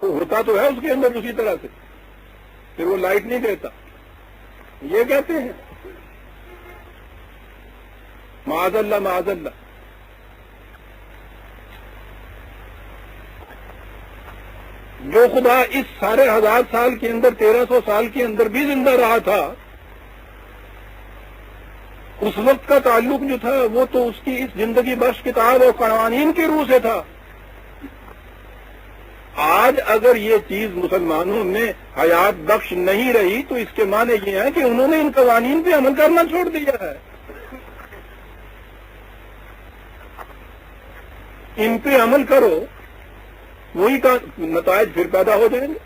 ہوتا تو ہے اس کے اندر اسی طرح سے، پھر وہ لائٹ نہیں دیتا. یہ کہتے ہیں معاذ اللہ معاذ اللہ. جو خدا اس سارے 1000 سال کے اندر 1300 سال کے اندر بھی زندہ رہا تھا، اس وقت کا تعلق جو تھا وہ تو اس کی اس زندگی بخش کتاب اور قوانین کی روح سے تھا. آج اگر یہ چیز مسلمانوں میں حیات بخش نہیں رہی تو اس کے معنی یہ ہے کہ انہوں نے ان قوانین پہ عمل کرنا چھوڑ دیا ہے. ان پہ عمل کرو، وہی کا نتائج پھر پیدا ہو جائیں گے.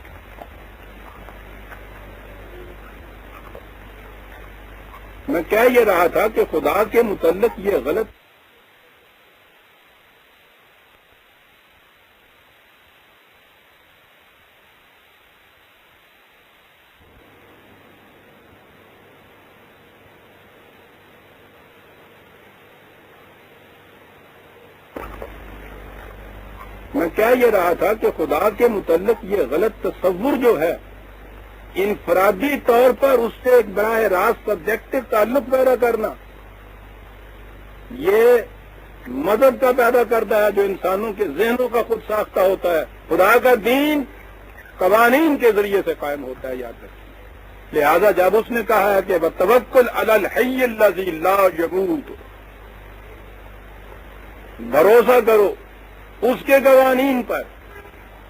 میں کہہ یہ رہا تھا کہ خدا کے متعلق یہ غلط خدا کے متعلق یہ غلط تصور جو ہے، انفرادی طور پر اس سے ایک براہ راست سبجیکٹو تعلق پیدا کرنا، یہ مذہب کا پیدا کرتا ہے جو انسانوں کے ذہنوں کا خود ساختہ ہوتا ہے. خدا کا دین قوانین کے ذریعے سے قائم ہوتا ہے، یاد رکھیں. لہذا جب اس نے کہا ہے کہ وَتَوَكَّلْ عَلَى الْحَيِّ الَّذِي لَا يَمُوتُ، بھروسہ کرو اس کے قوانین پر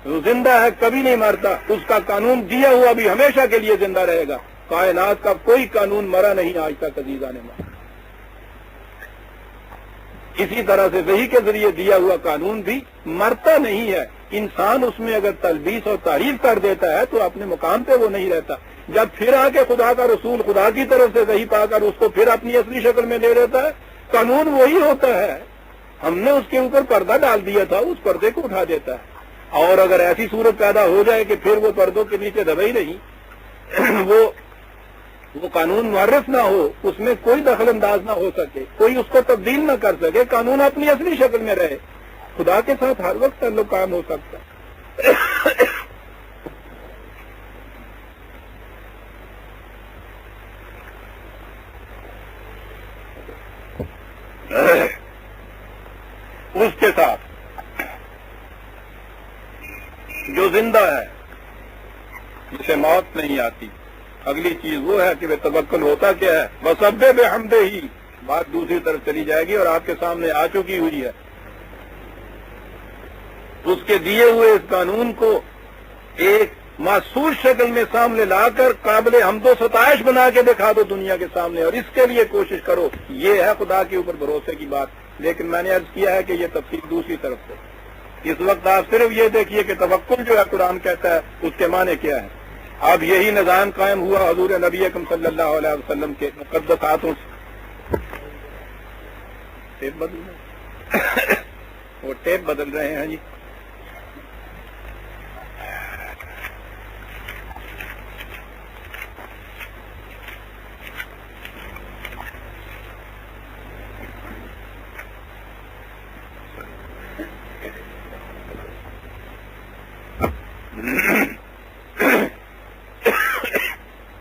جو زندہ ہے، کبھی نہیں مرتا. اس کا قانون دیا ہوا بھی ہمیشہ کے لیے زندہ رہے گا. کائنات کا کوئی قانون مرا نہیں آج تک عزیزان نے. اسی طرح سے وحی کے ذریعے دیا ہوا قانون بھی مرتا نہیں ہے. انسان اس میں اگر تلبیس اور تعریف کر دیتا ہے تو اپنے مقام پہ وہ نہیں رہتا. جب پھر آ کے خدا کا رسول خدا کی طرف سے وحی پا کر اس کو پھر اپنی اصلی شکل میں دے دیتا ہے، قانون وہی ہوتا ہے. ہم نے اس کے اوپر پردہ ڈال دیا تھا، اس پردے کو اٹھا دیتا ہے. اور اگر ایسی صورت پیدا ہو جائے کہ پھر وہ پردوں کے نیچے دبے ہی نہیں، وہ قانون معرف نہ ہو، اس میں کوئی دخل انداز نہ ہو سکے، کوئی اس کو تبدیل نہ کر سکے، قانون اپنی اصلی شکل میں رہے، خدا کے ساتھ ہر وقت تعلق قائم ہو سکتا ہے. اس کے ساتھ جو زندہ ہے، جسے موت نہیں آتی. اگلی چیز وہ ہے کہ وہ توکل ہوتا کیا ہے، وَسَبِّحْ بِحَمْدِهِ. بات دوسری طرف چلی جائے گی اور آپ کے سامنے آ چکی ہوئی ہے. اس کے دیے ہوئے اس قانون کو ایک محسوس شکل میں سامنے لا کر قابل حمد و ستائش بنا کے دکھا دو دنیا کے سامنے، اور اس کے لیے کوشش کرو. یہ ہے خدا کے اوپر بھروسے کی بات. لیکن میں نے عرض کیا ہے کہ یہ تفصیل دوسری طرف سے. اس وقت آپ صرف یہ دیکھیے کہ توکل جو ہے قرآن کہتا ہے اس کے معنی کیا ہے. اب یہی نظام قائم ہوا حضور نبی اکرم صلی اللہ علیہ وسلم کے مقدس ہاتھوں سے. ٹیپ بدل رہے وہ ٹیپ بدل رہے ہیں جی.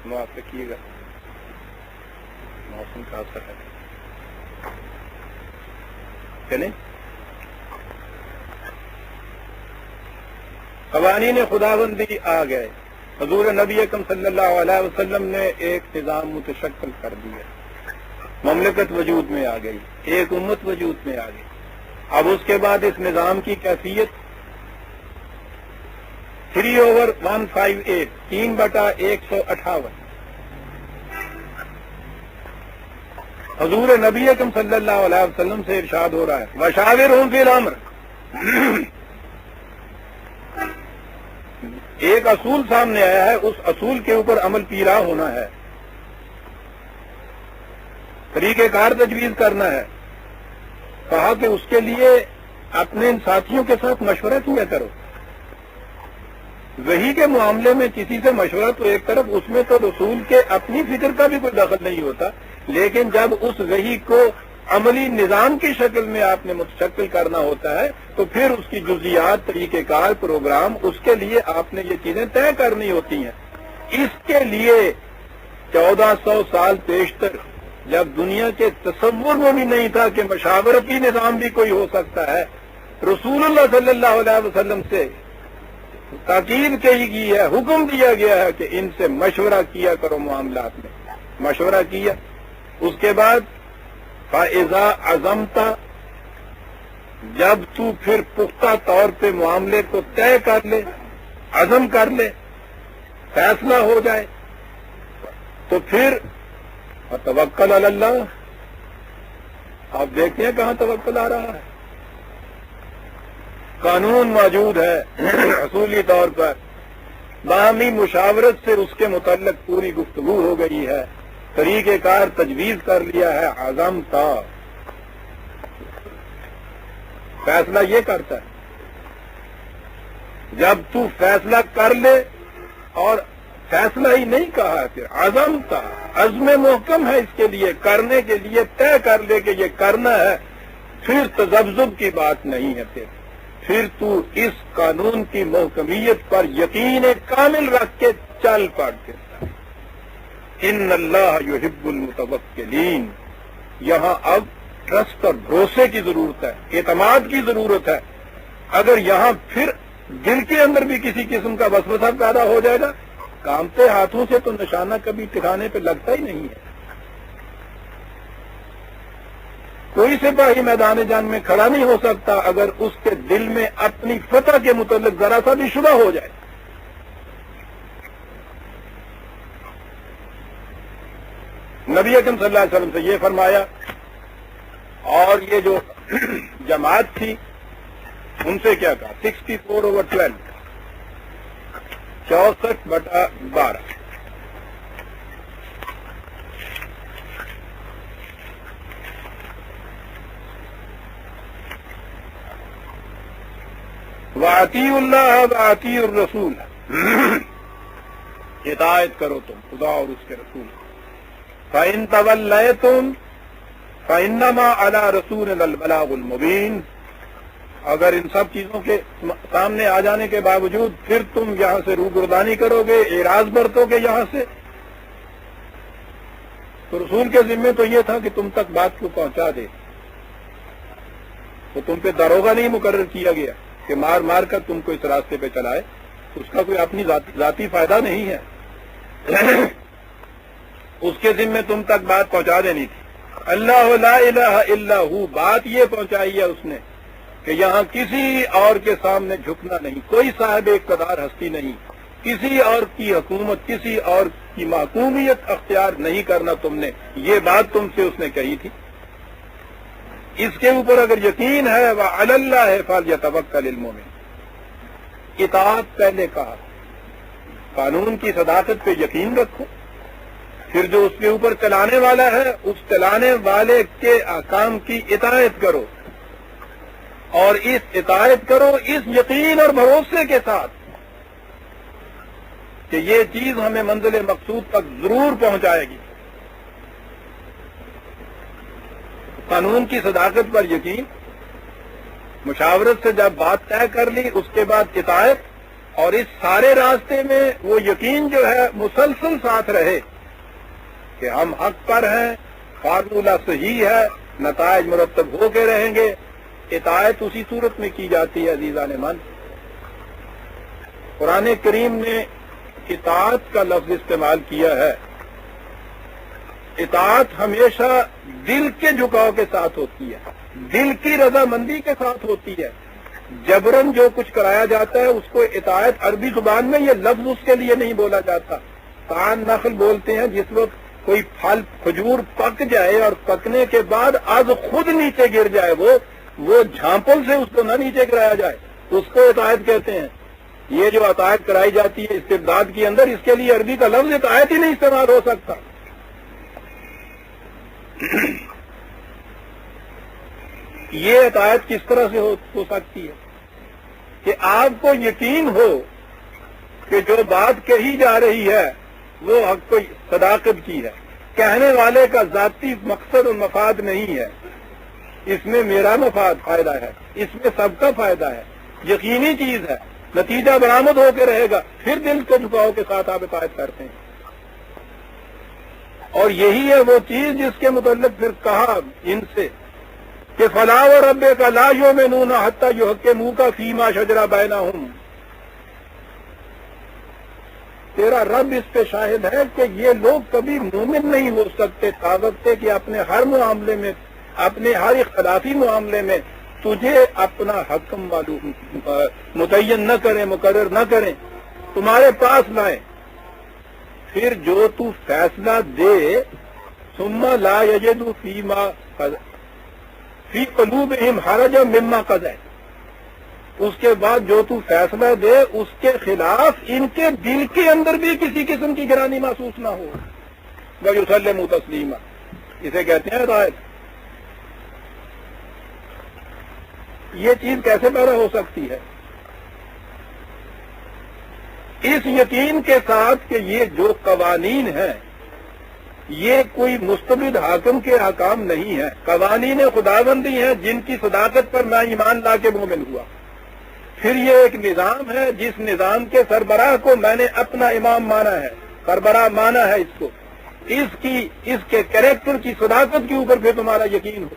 معاف رکھیے گا، موسم کا اثر ہے کہ نہیں. قوانین خداوندی آ گئے. حضور نبی اکرم صلی اللہ علیہ وسلم نے ایک نظام متشکل کر دیا. مملکت وجود میں آ گئی، ایک امت وجود میں آ گئی. اب اس کے بعد اس نظام کی کیفیت 3/158 3/158. حضور نبی اکرم صلی اللہ علیہ وسلم سے ارشاد ہو رہا ہے وَشَاوِرْهُمْ فِي الْأَمْرِ. ایک اصول سامنے آیا ہے، اس اصول کے اوپر عمل پیرا ہونا ہے، طریقہ کار تجویز کرنا ہے. کہا کہ اس کے لیے اپنے ساتھیوں کے ساتھ مشورہ کیا کرو. وحی کے معاملے میں کسی سے مشورہ تو ایک طرف، اس میں تو رسول کے اپنی فکر کا بھی کوئی دخل نہیں ہوتا. لیکن جب اس وحی کو عملی نظام کی شکل میں آپ نے متشکل کرنا ہوتا ہے تو پھر اس کی جزیات، طریقہ کار، پروگرام، اس کے لیے آپ نے یہ چیزیں طے کرنی ہوتی ہیں۔ اس کے لیے 1400 سال پیشتر جب دنیا کے تصور میں بھی نہیں تھا کہ مشاورتی نظام بھی کوئی ہو سکتا ہے، رسول اللہ صلی اللہ علیہ وسلم سے تاکید کی گئی ہے، حکم دیا گیا ہے کہ ان سے مشورہ کیا کرو معاملات میں۔ مشورہ کیا، اس کے بعد فَإِذَا عَزَمْتَ، جب تو پھر پختہ طور پہ معاملے کو طے کر لے، عزم کر لے، فیصلہ ہو جائے، تو پھر توکل علی اللہ۔ آپ دیکھتے ہیں کہاں توکل آ رہا ہے، قانون موجود ہے اصولی طور پر، باہمی مشاورت سے اس کے متعلق پوری گفتگو ہو گئی ہے، طریقہ کار تجویز کر لیا ہے، عزم تھا، فیصلہ یہ کرتا ہے۔ جب تو فیصلہ کر لے، اور فیصلہ ہی نہیں کہا، پھر عزم تھا، عزم محکم ہے اس کے لیے، کرنے کے لیے طے کر لے کہ یہ کرنا ہے، پھر تذبذب کی بات نہیں ہے، پھر تو اس قانون کی محکمیت پر یقین کامل رکھ کے چل پڑتے۔ ان اللہ یحب المتوکلین، یہاں اب ٹرسٹ اور بھروسے کی ضرورت ہے، اعتماد کی ضرورت ہے۔ اگر یہاں پھر دل کے اندر بھی کسی قسم کا وسوسہ پیدا ہو جائے گا، کامتے ہاتھوں سے تو نشانہ کبھی ٹھکانے پہ لگتا ہی نہیں ہے۔ کوئی سپاہی میدان جنگ میں کھڑا نہیں ہو سکتا اگر اس کے دل میں اپنی فتح کے متعلق ذرا سا بھی شبہ ہو جائے۔ نبی اکرم صلی اللہ علیہ وسلم سے یہ فرمایا، اور یہ جو جماعت تھی ان سے کیا کہا، 64/12، 64/12۔ وَأَطِیعُوا اللَّهَ وَأَطِیعُوا الرَّسُولَ، اطاعت کرو تم خدا اور اس کے رسول۔ فَإِن تَوَلَّیْتُمْ فَإِنَّمَا عَلَىٰ رَسُولِنَا الْبَلَاغُ الْمُبِینُ، اگر ان سب چیزوں کے سامنے آ جانے کے باوجود پھر تم یہاں سے روگردانی کرو گے، اعراض برتو گے یہاں سے، تو رسول کے ذمے تو یہ تھا کہ تم تک بات کو پہنچا دے، تو تم پہ داروغہ نہیں مقرر کیا گیا کہ مار مار کر تم کو اس راستے پہ چلائے، اس کا کوئی اپنی ذاتی فائدہ نہیں ہے، اس کے ذمے تم تک بات پہنچا دینی تھی۔ اللہ لا الہ الا ہو، بات یہ پہنچائی ہے اس نے کہ یہاں کسی اور کے سامنے جھکنا نہیں، کوئی صاحب اقتدار ہستی نہیں، کسی اور کی حکومت، کسی اور کی محکومیت اختیار نہیں کرنا تم نے، یہ بات تم سے اس نے کہی تھی۔ اس کے اوپر اگر یقین ہے، وَعَلَى اللَّهِ فَلْيَتَوَكَّلِ الْمُؤْمِنُونَ، اطاعت پہلے کہا، قانون کی صداقت پہ یقین رکھو، پھر جو اس کے اوپر چلانے والا ہے اس چلانے والے کے احکام کی اطاعت کرو، اور اس اطاعت کرو اس یقین اور بھروسے کے ساتھ کہ یہ چیز ہمیں منزل مقصود تک ضرور پہنچائے گی۔ قانون کی صداقت پر یقین، مشاورت سے جب بات طے کر لی اس کے بعد اطاعت، اور اس سارے راستے میں وہ یقین جو ہے مسلسل ساتھ رہے کہ ہم حق پر ہیں، فارمولہ صحیح ہے، نتائج مرتب ہو کے رہیں گے۔ اطاعت اسی صورت میں کی جاتی ہے عزیزان من۔ قرآن کریم نے اطاعت کا لفظ استعمال کیا ہے۔ اطاعت ہمیشہ دل کے جھکاؤ کے ساتھ ہوتی ہے، دل کی رضامندی کے ساتھ ہوتی ہے۔ جبرن جو کچھ کرایا جاتا ہے اس کو اطاعت، عربی زبان میں یہ لفظ اس کے لیے نہیں بولا جاتا۔ کان نخل بولتے ہیں جس وقت کوئی پھل کھجور پک جائے اور پکنے کے بعد از خود نیچے گر جائے، وہ جھانپل سے اس کو نہ نیچے گرایا جائے، اس کو اطاعت کہتے ہیں۔ یہ جو اطاعت کرائی جاتی ہے استبداد کے اندر، اس کے لیے عربی کا لفظ اطاعت ہی نہیں استعمال ہو سکتا۔ یہ اطاعت کس طرح سے ہو سکتی ہے کہ آپ کو یقین ہو کہ جو بات کہی جا رہی ہے وہ حق کو صداقت کی ہے، کہنے والے کا ذاتی مقصد اور مفاد نہیں ہے، اس میں میرا فائدہ ہے، اس میں سب کا فائدہ ہے، یقینی چیز ہے، نتیجہ برآمد ہو کے رہے گا، پھر دل کے جھکاؤ کے ساتھ آپ اطاعت کرتے ہیں۔ اور یہی ہے وہ چیز جس کے متعلق پھر کہا ان سے کہ فلا وربک لا یؤمنون حتی یحکموک فیما شجر بینہم، تیرا رب اس پہ شاہد ہے کہ یہ لوگ کبھی مومن نہیں ہو سکتے تاوقتے کہ اپنے ہر معاملے میں، اپنے ہر اختلافی معاملے میں تجھے اپنا حکم معلوم متعین نہ کریں، مقرر نہ کریں، تمہارے پاس لائیں، پھر جو تو فیصلہ دے ثم لا یجدوا فی قلوبہم حرجا مما قضیت، اس کے بعد جو تو فیصلہ دے اس کے خلاف ان کے دل کے اندر بھی کسی قسم کی گرانی محسوس نہ ہو، وَيُسَلِّمُوا تسلیما، اسے کہتے ہیں ہدایت۔ یہ چیز کیسے پیدا ہو سکتی ہے؟ اس یقین کے ساتھ کہ یہ جو قوانین ہیں یہ کوئی مستبد حاکم کے احکام نہیں ہے، قوانین خداوندی ہیں جن کی صداقت پر میں ایمان لا کے مومن ہوا۔ پھر یہ ایک نظام ہے جس نظام کے سربراہ کو میں نے اپنا امام مانا ہے، سربراہ مانا ہے اس کو، اس کے کریکٹر کی صداقت کے اوپر پھر تمہارا یقین ہو۔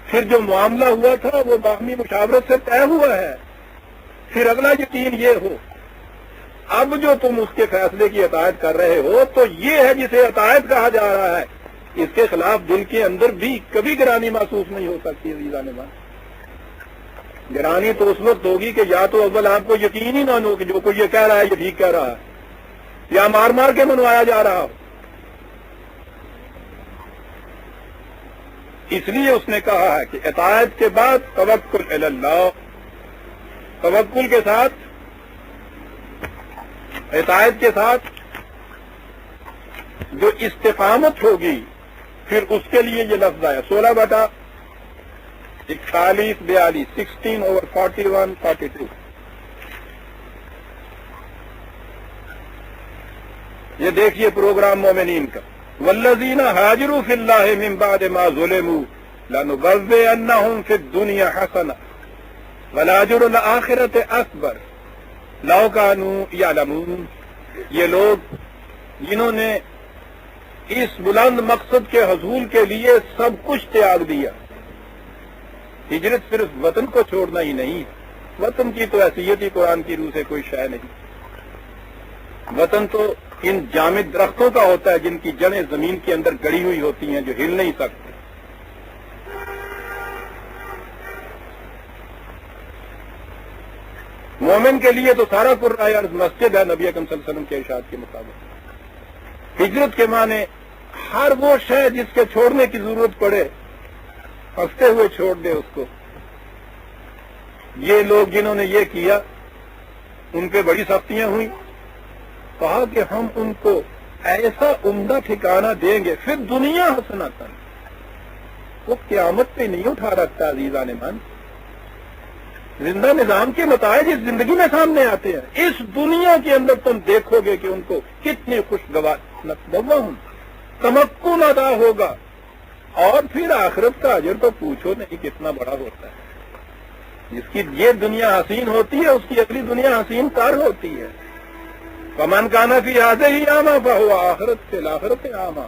پھر جو معاملہ ہوا تھا وہ باہمی مشاورت سے طے ہوا ہے، پھر اگلا یقین یہ ہو، اب جو تم اس کے فیصلے کی اطاعت کر رہے ہو تو یہ ہے جسے اطاعت کہا جا رہا ہے، اس کے خلاف دل کے اندر بھی کبھی گرانی محسوس نہیں ہو سکتی۔ عزیزان مان، گرانی تو اس وقت ہوگی کہ یا تو اول آپ کو یقین ہی نہ ہو کہ جو کوئی یہ کہہ رہا ہے یہ ٹھیک کہہ رہا ہے، یا مار مار کے منوایا جا رہا ہو۔ اس لیے اس نے کہا ہے کہ اطاعت کے بعد توکل علی اللہ، توکل کے ساتھ، اطاعت کے ساتھ جو استقامت ہوگی پھر اس کے لیے یہ لفظ آیا 16/41-42 16/41-42۔ یہ دیکھیے پروگرام مومنین کا، والذین ہاجروا فی اللہ من بعد ما ظلموا لنبوئنہم فی الدنیا حسنہ ولاجر الآخرۃ اکبر لو کانوا یعلمون۔ یہ لوگ جنہوں نے اس بلند مقصد کے حصول کے لیے سب کچھ تیاگ دیا، ہجرت صرف وطن کو چھوڑنا ہی نہیں، وطن کی تو حیثیت ہی قرآن کی روح سے کوئی شے نہیں، وطن تو ان جامد درختوں کا ہوتا ہے جن کی جڑیں زمین کے اندر گڑی ہوئی ہوتی ہیں جو ہل نہیں سکتے۔ مومن کے لیے تو سارا قرآن عرض مسجد ہے، نبی اکرم صلی اللہ علیہ وسلم کے ارشاد کے مطابق۔ ہجرت کے معنی ہر وہ شے جس کے چھوڑنے کی ضرورت پڑے ہنستے ہوئے چھوڑ دے اس کو۔ یہ لوگ جنہوں نے یہ کیا ان پہ بڑی سختیاں ہوئی، کہا کہ ہم ان کو ایسا عمدہ ٹھکانہ دیں گے پھر دنیا حسنۃ، وہ قیامت پہ نہیں اٹھا رکھتا۔ عزیزان من، زندہ نظام کے نتائج اس زندگی میں سامنے آتے ہیں، اس دنیا کے اندر تم دیکھو گے کہ ان کو کتنے خوشگوار تمکن ادا ہوگا، اور پھر آخرت کا اجر تو پوچھو نہیں کتنا بڑا ہوتا ہے۔ جس کی یہ دنیا حسین ہوتی ہے اس کی اگلی دنیا حسین تار ہوتی ہے۔ فمن کان فی ہذہ اعمی فہو آخرت فی الآخرۃ اعمی،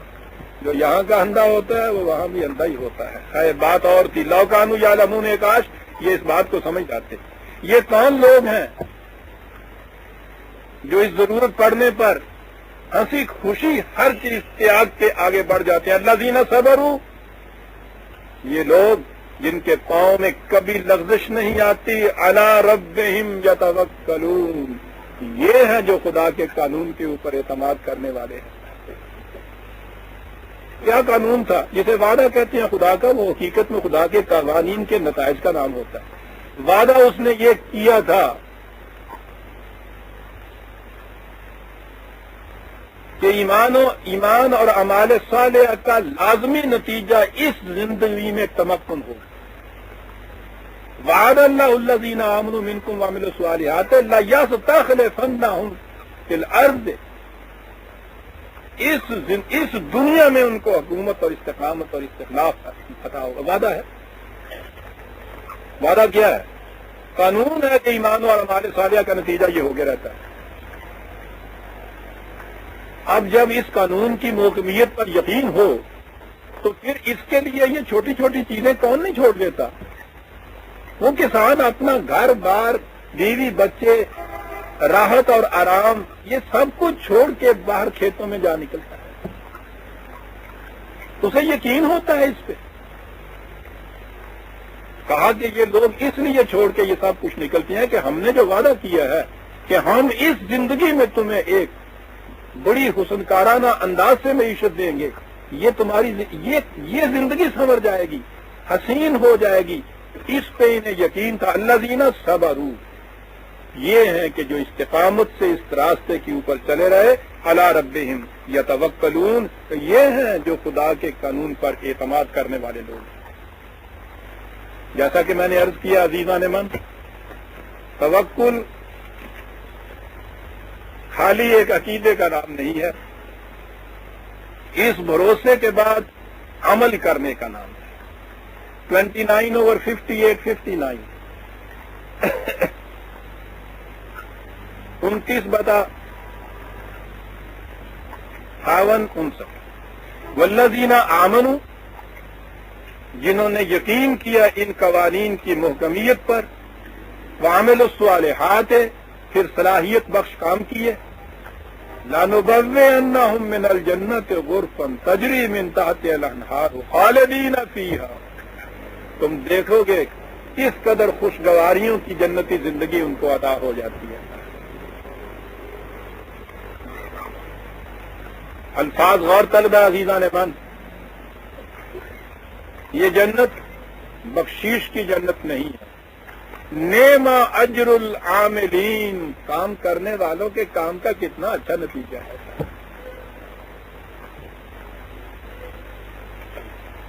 جو یہاں کا اندھا ہوتا ہے وہ وہاں بھی اندھا ہی ہوتا ہے۔ خیر بات اور تھی، لو کانوا یعلمون، کاش یہ اس بات کو سمجھ جاتے۔ یہ کون لوگ ہیں جو اس ضرورت پڑنے پر ہنسی خوشی ہر چیز تیاگ کے آگے بڑھ جاتے ہیں؟ الذین صبروا، یہ لوگ جن کے پاؤں میں کبھی لغزش نہیں آتی، علی ربہم یتوکلون، یہ ہیں جو خدا کے قانون کے اوپر اعتماد کرنے والے ہیں۔ کیا قانون تھا جسے وعدہ کہتے ہیں خدا کا؟ وہ حقیقت میں خدا کے قوانین کے نتائج کا نام ہوتا ہے۔ وعدہ اس نے یہ کیا تھا کہ ایمان اور اعمال صالحہ کا لازمی نتیجہ اس زندگی میں تمکن ہو۔ وعد اللہ الذین آمنوا منکم وعملوا الصالحات لیستخلفنہم فی الارض، اس دنیا میں ان کو حکومت اور استقامت اور استخلاف پتا ہوگا. وعدہ ہے. وعدہ کیا ہے؟ قانون ہے کہ ایمان اور اعمال صالحہ کا نتیجہ یہ ہو کے رہتا ہے. اب جب اس قانون کی محکمیت پر یقین ہو تو پھر اس کے لیے یہ چھوٹی چھوٹی چیزیں کون نہیں چھوڑ دیتا؟ وہ کسان اپنا گھر بار، بیوی، بچے، راحت اور آرام، یہ سب کچھ چھوڑ کے باہر کھیتوں میں جا نکلتا ہے. اسے یقین ہوتا ہے اس پہ. کہا کہ یہ لوگ اس لیے چھوڑ کے یہ سب کچھ نکلتے ہیں کہ ہم نے جو وعدہ کیا ہے کہ ہم اس زندگی میں تمہیں ایک بڑی حسن کارانہ انداز سے معیشت دیں گے، یہ تمہاری یہ زندگی سنور جائے گی، حسین ہو جائے گی. اس پہ انہیں یقین تھا. الذین صبروا، یہ ہیں کہ جو استقامت سے اس راستے کے اوپر چلے رہے. علی ربہم یتوکلون، یہ ہیں جو خدا کے قانون پر اعتماد کرنے والے لوگ. جیسا کہ میں نے عرض کیا عزیزان من، توکل خالی ایک عقیدے کا نام نہیں ہے، اس بھروسے کے بعد عمل کرنے کا نام ہے. 29/58 59 29/58 والذین آمنوا، جنہوں نے یقین کیا ان قوانین کی محکمیت پر، وعملوا الصالحات، پھر صلاحیت بخش کام کیے. لَنُبَوِّئَنَّهُم مِّنَ الْجَنَّةِ غُرَفًا تَجْرِی مِن تَحْتِهَا الْأَنْہَارُ خَالِدِینَ فِیہَا. تم دیکھو گے کس قدر خوشگواریوں کی جنتی زندگی ان کو عطا ہو جاتی ہے. الفاظ غور طلب ہے عزیزان من. یہ جنت بخشیش کی جنت نہیں ہے. نعم اجر العاملین، کام کرنے والوں کے کام کا کتنا اچھا نتیجہ ہے.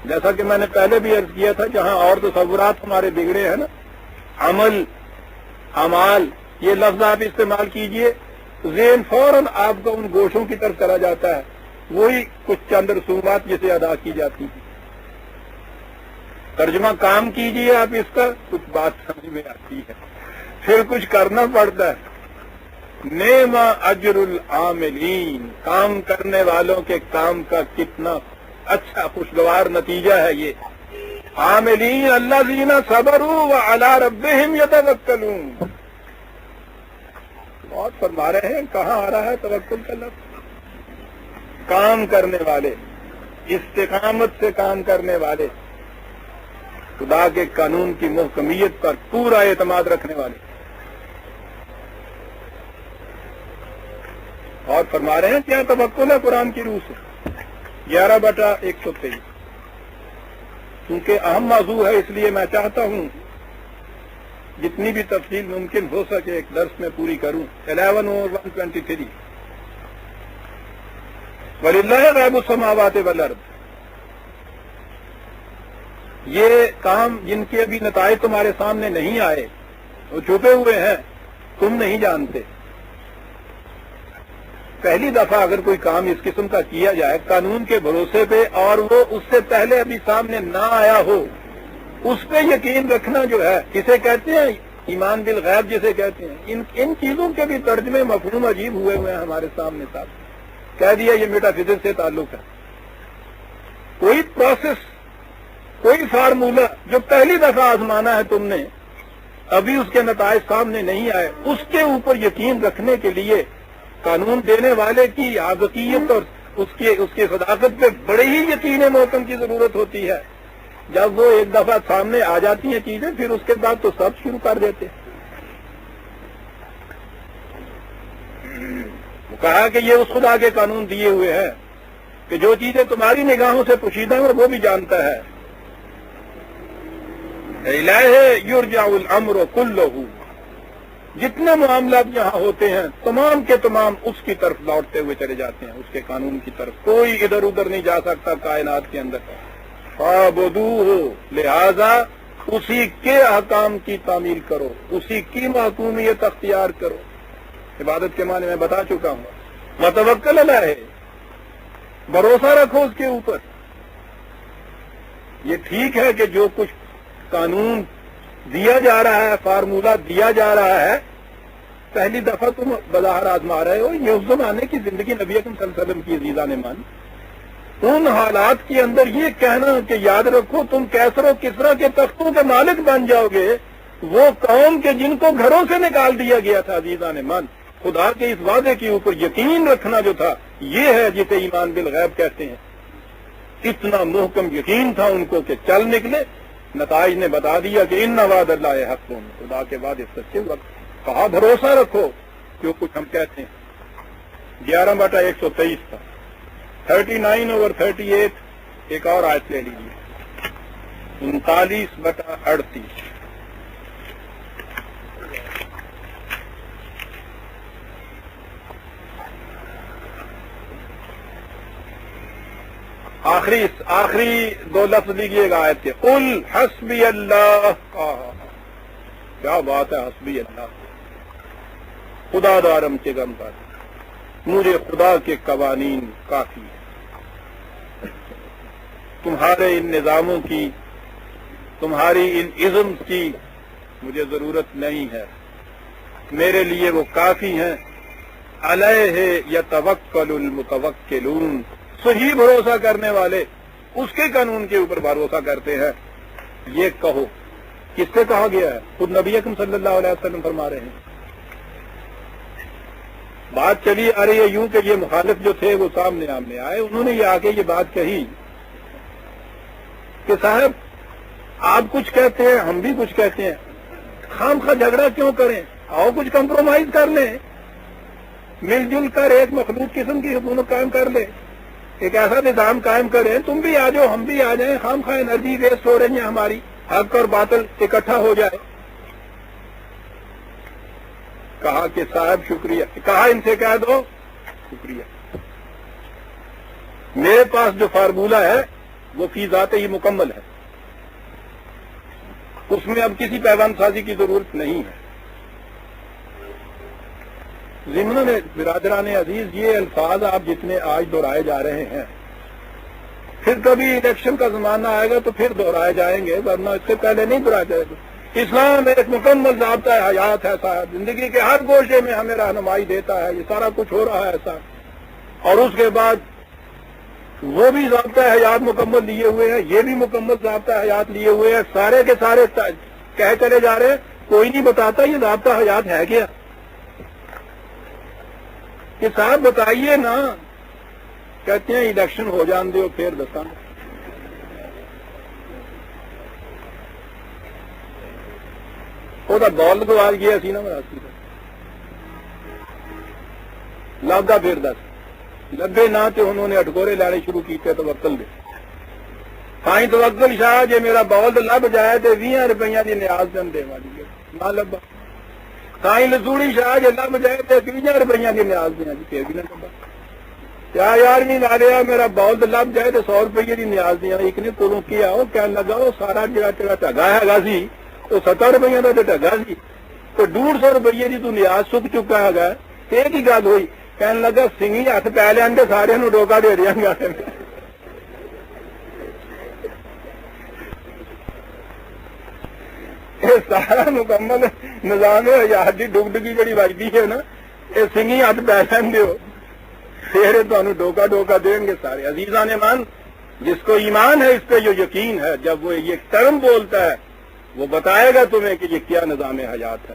جیسا کہ میں نے پہلے بھی عرض کیا تھا، جہاں اور تصورات ہمارے بگڑے ہیں نا، عمل، اعمال، یہ لفظ آپ استعمال کیجئے، ذہن فوراً آپ کو ان گوشوں کی طرف چلا جاتا ہے. وہی کچھ چند رسومات جسے ادا کی جاتی ہیں. ترجمہ کام کیجئے آپ اس کا، کچھ بات سمجھ میں آتی ہے، پھر کچھ کرنا پڑتا ہے. نعم اجر العاملین، کام کرنے والوں کے کام کا کتنا اچھا خوشگوار نتیجہ ہے یہ. عاملین الذین صبروا وعلی ربہم یتوکلون. اور فرما رہے ہیں کہاں آ رہا ہے توکل کا لفظ؟ کام کرنے والے، استقامت سے کام کرنے والے، خدا کے قانون کی محکمیت پر پورا اعتماد رکھنے والے. اور فرما رہے ہیں کیا توکل ہے قرآن کی روح سے. 11/123. کیونکہ اہم موضوع ہے اس لیے میں چاہتا ہوں جتنی بھی تفصیل ممکن ہو سکے ایک درس میں پوری کروں. 11/123. وَلِلَّهِ غَیْبُ السَّمَاوَاتِ وَالْأَرْضِ. یہ کام جن کے ابھی نتائج تمہارے سامنے نہیں آئے، وہ چھپے ہوئے ہیں، تم نہیں جانتے. پہلی دفعہ اگر کوئی کام اس قسم کا کیا جائے قانون کے بھروسے پہ، اور وہ اس سے پہلے ابھی سامنے نہ آیا ہو، اس پہ یقین رکھنا جو ہے، اسے کہتے ہیں ایمان بالغیب جسے کہتے ہیں. ان چیزوں کے بھی ترجمے مفہوم عجیب ہوئے ہیں ہمارے سامنے. صاحب کہہ دیا یہ میٹا فزکس سے تعلق ہے. کوئی پروسیس، کوئی فارمولہ جو پہلی دفعہ آزمانا ہے تم نے، ابھی اس کے نتائج سامنے نہیں آئے، اس کے اوپر یقین رکھنے کے لیے قانون دینے والے کی حقیقت اور اس کی صداقت پہ بڑے ہی یقین محکم کی ضرورت ہوتی ہے. جب وہ ایک دفعہ سامنے آ جاتی ہیں چیزیں، پھر اس کے بعد تو سب شروع کر دیتے. کہا کہ یہ اس خدا کے قانون دیے ہوئے ہیں کہ جو چیزیں تمہاری نگاہوں سے پوشیدہ ہیں وہ بھی جانتا ہے. الیہ یرجع الامر کلہ، جتنے معاملات یہاں ہوتے ہیں تمام کے تمام اس کی طرف لوٹتے ہوئے چلے جاتے ہیں، اس کے قانون کی طرف. کوئی ادھر ادھر نہیں جا سکتا کائنات کے اندر. فاعبدوہ، لہذا اسی کے احکام کی تعمیل کرو، اسی کی محکومیت اختیار کرو. عبادت کے معنی میں بتا چکا ہوں. وتوکل علیہ، بھروسہ رکھو اس کے اوپر. یہ ٹھیک ہے کہ جو کچھ قانون دیا جا رہا ہے، فارمولہ دیا جا رہا ہے، پہلی دفعہ تم بظاہر آزما رہے ہو. یہ اس زمانے کی زندگی نبی اکرم صلی اللہ علیہ وسلم کی عزیزہ نے مانی. ان حالات کے اندر یہ کہنا کہ یاد رکھو تم کیسر و کسرا کے تختوں کے مالک بن جاؤ گے، وہ قوم کے جن کو گھروں سے نکال دیا گیا تھا عزیزہ نے مان، خدا کے اس وعدے کے اوپر یقین رکھنا جو تھا، یہ ہے جسے ایمان بالغیب کہتے ہیں. اتنا محکم یقین تھا ان کو کہ چل نکلے. نتائج نے بتا دیا کہ ان وعد اللہ حق، خدا کے وعدے سچے. وقت کہا بھروسہ رکھو جو کچھ ہم کہتے ہیں. 11/123 تھا. 39/38 ایک اور آیت لے لیجیے. 39/38. آخری دو لفظ لیجیے گا آیت کے. قل حسبی اللہ. کیا بات ہے، حسبی اللہ، خدا دارم کے غم پر، مجھے خدا کے قوانین کافی ہے. تمہارے ان نظاموں کی، تمہاری ان ازمز کی مجھے ضرورت نہیں ہے، میرے لیے وہ کافی ہیں. علیہ یتوکل المتوکلون، صحیح بھروسہ کرنے والے اس کے قانون کے اوپر بھروسہ کرتے ہیں. یہ کہو کس سے کہا گیا ہے؟ خود نبی اکرم صلی اللہ علیہ وسلم فرما رہے ہیں. بات چلی آ رہی ہے یوں کہ یہ مخالف جو تھے وہ سامنے آمنے آئے. انہوں نے یہ آ کے یہ بات کہی کہ صاحب آپ کچھ کہتے ہیں، ہم بھی کچھ کہتے ہیں، خام خواہ جھگڑا کیوں کریں، آؤ کچھ کمپرومائز کر لیں، مل جل کر ایک مخلوط قسم کی حکومت قائم کر لیں، ایک ایسا نظام قائم کریں، تم بھی آ جاؤ ہم بھی آ جائیں، خام خواہ انرجی ویسٹ ہو رہی ہیں ہماری، حق اور باطل اکٹھا ہو جائے. کہا کہ صاحب شکریہ، کہا ان سے کہہ دو شکریہ، میرے پاس جو فارمولہ ہے وہ فی ذات ہی مکمل ہے، اس میں اب کسی پیغام سازی کی ضرورت نہیں ہے. ضمن برادران عزیز، یہ الفاظ آپ جتنے آج دہرائے جا رہے ہیں، پھر کبھی الیکشن کا زمانہ آئے گا تو پھر دہرائے جائیں گے، ورنہ اس سے پہلے نہیں دہرائے جائے گا. اسلام ایک مکمل ضابطہ حیات ہے صاحب، زندگی کے ہر گوشے میں ہمیں رہنمائی دیتا ہے. یہ سارا کچھ ہو رہا ہے ایسا، اور اس کے بعد وہ بھی ضابطہ حیات مکمل لیے ہوئے ہیں، یہ بھی مکمل ضابطہ حیات لیے ہوئے ہیں. سارے کے سارے کہہ چلے جا رہے ہیں، کوئی نہیں بتاتا یہ ضابطہ حیات ہے کیا. کہ صاحب بتائیے نا، کہتے ہیں الیکشن ہو جان دو پھر دساں. وہ دول گواز گیا سی نا مراسی لگا، پھر دس لگے نہ تو انہوں نے اٹکورے لانے شروع کیتے توکل دے. سائیں توکل شاہ جی میرا بولد لب جائے تو 20 روپیہ کی نیاز دن دے والی ہے، نہ لبا. سائیں لسوڑی شاہ جی لب جائے تو 20 روپیہ کی نیاز دیا جی، پھر بھی نہ لبا. کیا یار نہیں لا لیا میرا بولد لب جائے تو 100 روپیے کی نیاز دیا. ایک نے کولوں کیا وہ کہنے لگا وہ سارا جڑا تیرا ٹگا ہے سی تو 70 روپیہ کا تو ٹگا سی، تو 150 روپیے کی تو نیاز سک چکا ہے. ایک ہی گل ہوئی، کہنے لگا سنگھی ہاتھ پی لین تو سارے نو ڈوکا دے دیا گا. یہ سارا مکمل نظام حیات کی ڈگڈگی جڑی بجتی ہے نا، یہ سنگھی ہاتھ پی لین دو پھر تمہیں ڈوکا ڈوکا دیں گے سارے. عزیزان ایمان، جس کو ایمان ہے اس پہ جو یقین ہے، جب وہ یہ ٹرم بولتا ہے وہ بتائے گا تمہیں کہ یہ کیا نظام حیات ہے.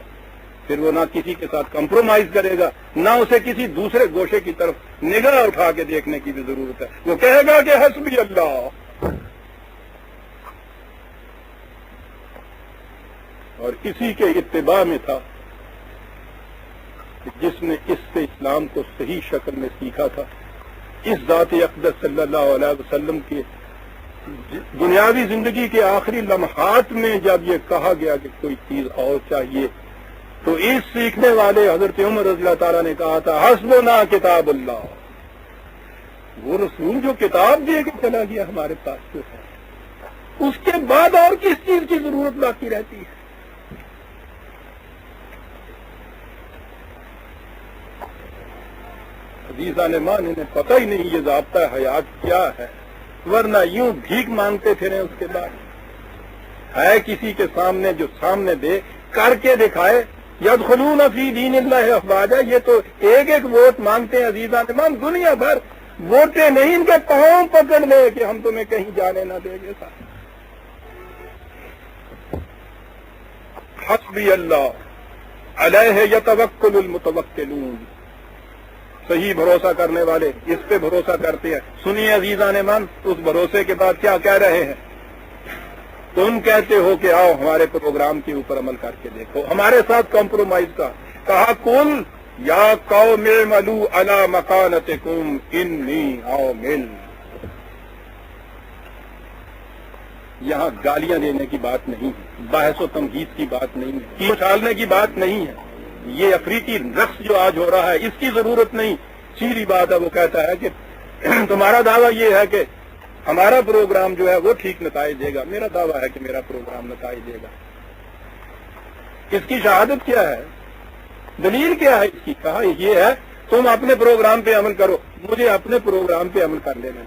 پھر وہ نہ کسی کے ساتھ کمپرومائز کرے گا، نہ اسے کسی دوسرے گوشے کی طرف نگاہ اٹھا کے دیکھنے کی بھی ضرورت ہے. وہ کہے گا کہ حسبی اللہ. اور اسی کے اتباع میں تھا کہ جس نے اس سے اسلام کو صحیح شکل میں سیکھا تھا. اس ذات اقدس صلی اللہ علیہ وسلم کی دنیاوی زندگی کے آخری لمحات میں جب یہ کہا گیا کہ کوئی چیز اور چاہیے، تو اس سیکھنے والے حضرت عمر رضی اللہ تعالیٰ نے کہا تھا حسبنا کتاب اللہ. وہ رسول جو کتاب دے کے چلا گیا ہمارے پاس جو ہے، اس کے بعد اور کس چیز کی ضرورت باقی رہتی ہے. عزیزان مان انہیں پتہ ہی نہیں یہ ضابطہ حیات کیا ہے، ورنہ یوں بھیک مانگتے پھریں اس کے بعد۔ ہے کسی کے سامنے جو سامنے دے کر کے دکھائے، یدخلون فی دین اللہ افواجا، یہ تو ایک ایک ووٹ مانگتے ہیں عزیزان مان، دنیا بھر ووٹیں نہیں، ان کے پاؤں پکڑ لے کہ ہم تمہیں کہیں جانے نہ دیں گے۔ حسبی اللہ علیہ یتوکل المتوکلون، صحیح بھروسہ کرنے والے اس پہ بھروسہ کرتے ہیں۔ سنیے عزیزان من، اس بھروسے کے بعد کیا کہہ رہے ہیں؟ تم کہتے ہو کہ آؤ ہمارے پروگرام کے اوپر عمل کر کے دیکھو، ہمارے ساتھ کمپرومائز کا۔ کہا کل یا قوم اعملوا علی مکانتکم انی عامل۔ یہاں گالیاں دینے کی بات نہیں ہے، بحث و تمہید کی بات نہیں ہے، کی اچھالنے کی بات نہیں ہے، یہ افریقی رقص جو آج ہو رہا ہے اس کی ضرورت نہیں۔ سیدھی بات ہے، وہ کہتا ہے کہ تمہارا دعویٰ یہ ہے کہ ہمارا پروگرام جو ہے وہ ٹھیک نتائج دے گا، میرا دعویٰ ہے کہ میرا پروگرام نتائج دے گا۔ اس کی شہادت کیا ہے؟ دلیل کیا ہے اس کی؟ کہا یہ ہے تم اپنے پروگرام پہ عمل کرو، مجھے اپنے پروگرام پہ عمل کر لینا،